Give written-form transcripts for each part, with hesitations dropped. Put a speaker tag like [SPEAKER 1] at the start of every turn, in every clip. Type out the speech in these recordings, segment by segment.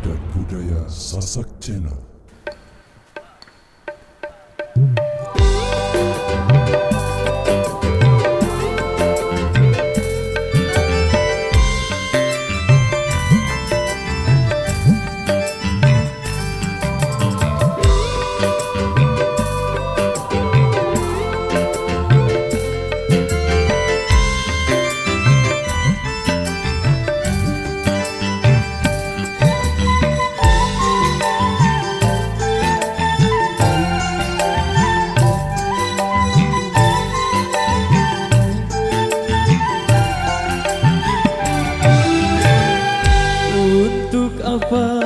[SPEAKER 1] Adat Budaya Sasak Channel.
[SPEAKER 2] Apa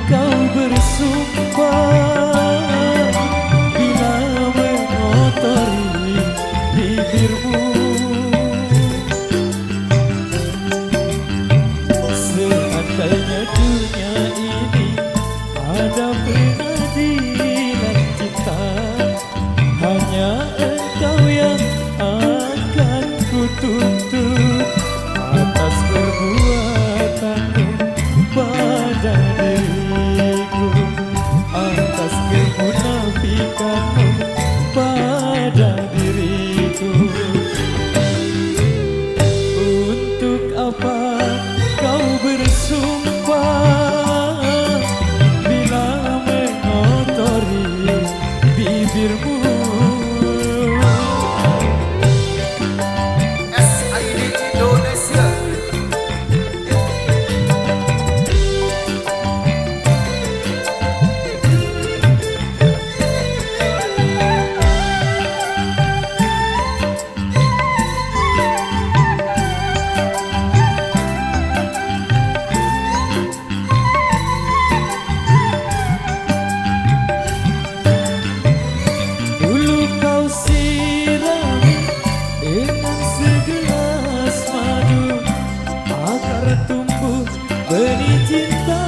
[SPEAKER 2] kau bersumpah bila mengotori bibirmu? Seandainya dunia ini ada pengadilan cinta, hanya engkau yang akan kutuntut atas perbuatanmu pada diriku, atas kemunafikanmu pada diriku. Untuk apa kau bersumpah bila mengotori bibirmu? Benih cinta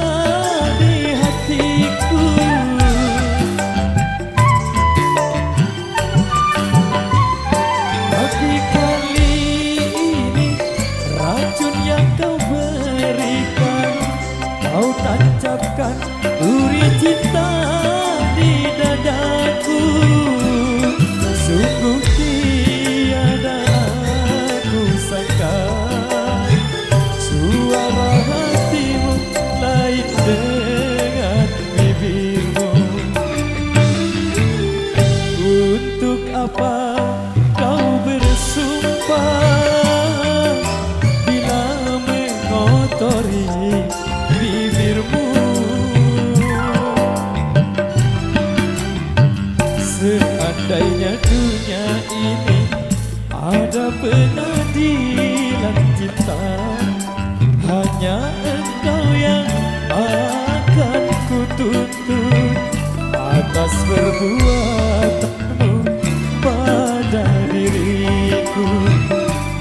[SPEAKER 2] di hatiku, tapi kali ini racun yang kau berikan, kau tancapkan duri cinta di dadaku. Sungguh tiada aku sangka suara hatimu lain dengan bibirmu. Untuk apa kau bersumpah bila mengotori bibirmu? Seandainya dunia ini ada pengadilan cinta, hanya engkau yang akan kutuntut atas perbuatanmu pada diriku,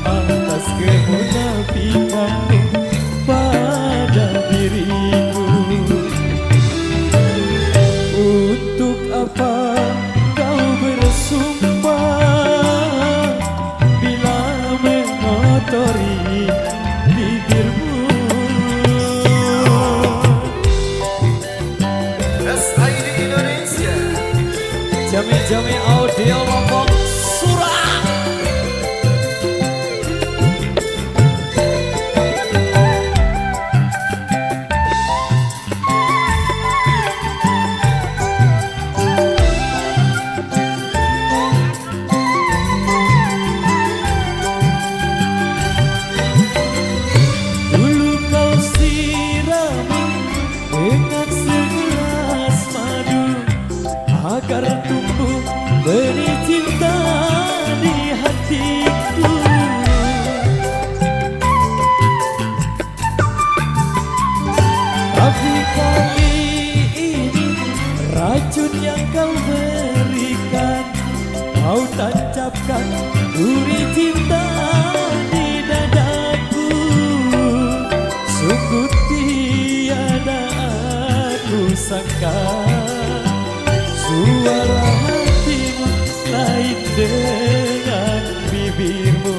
[SPEAKER 2] atas kemunafikanmu pada diriku. Untuk apa kau bersumpah bila mengotori bibirmu? Jami-jami audio Lombok Surah. Dulu kau sirami dengan segelas madu agar tumbuh benih cinta di hatiku. Tapi kali ini racun yang kau berikan, kau tancapkan duri cinta di dadaku. Sungguh tiada aku sangka suara hatimu lain dengan bibirmu.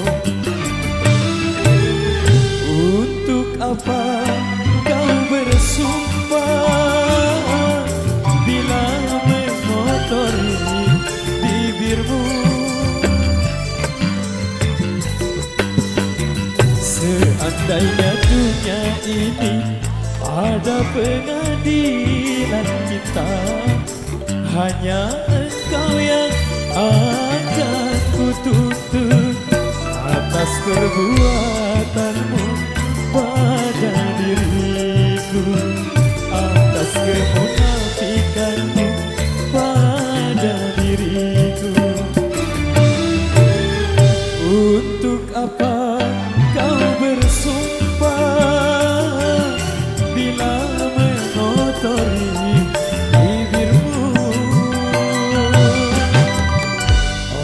[SPEAKER 2] Untuk apa kau bersumpah andainya dunia ini ada pengadilan kita, hanya engkau yang akan kutuntut atas perbuatanmu pada diriku, atas kemunafikanmu pada diriku. Untuk apa kau bersumpah bila mengotori bibirmu?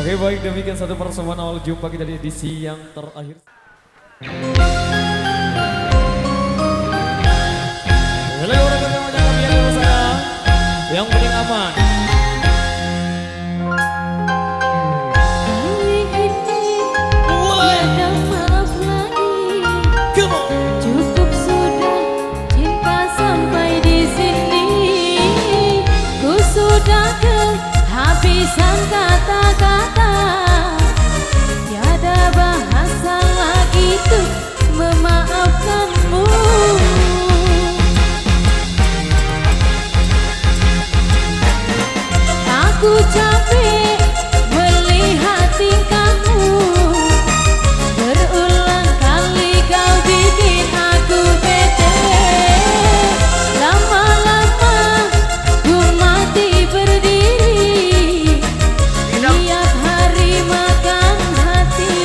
[SPEAKER 2] Oke, baik, demikian satu pertemuan awal jumpa kita di edisi yang terakhir. Yang penting aman.
[SPEAKER 3] Cukup sudah cinta sampai di sini. Ku sudah kehabisan kata-kata, tiada bahasa lagi tuh memaafkanmu. Aku capek melihat tingkahmu, berulang kali kau bikin aku bete. Lama-lama ku mati berdiri, tiap hari makan hati.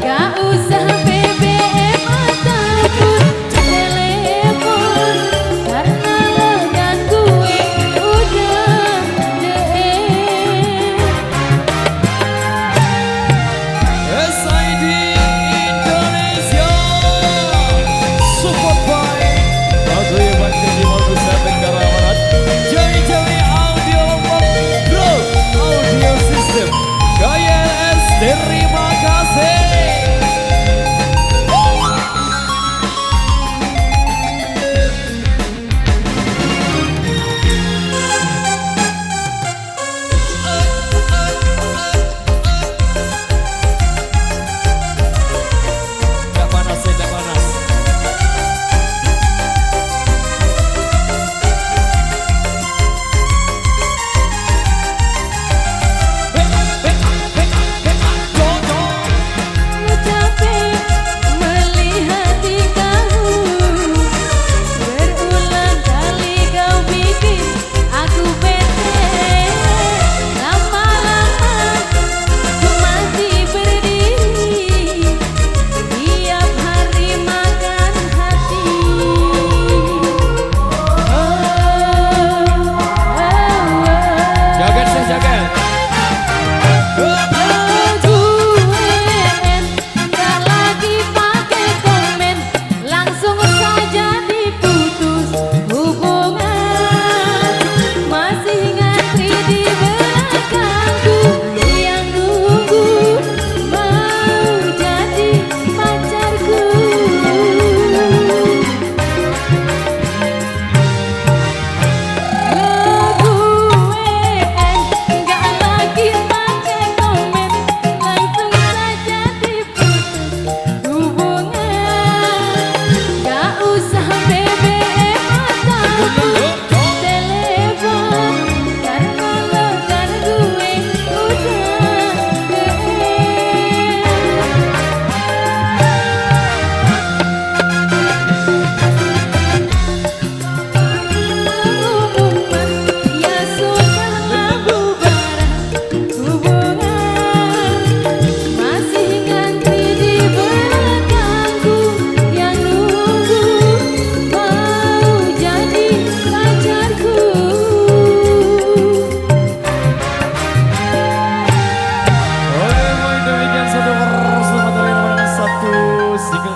[SPEAKER 3] Gak usah BBM ataupun telepon,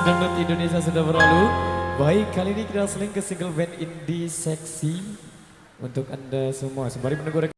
[SPEAKER 2] Dangdut Indonesia sudah berlalu. Baik, kali ini kita seling ke single band indie seksi untuk Anda semua. Sembari menunggu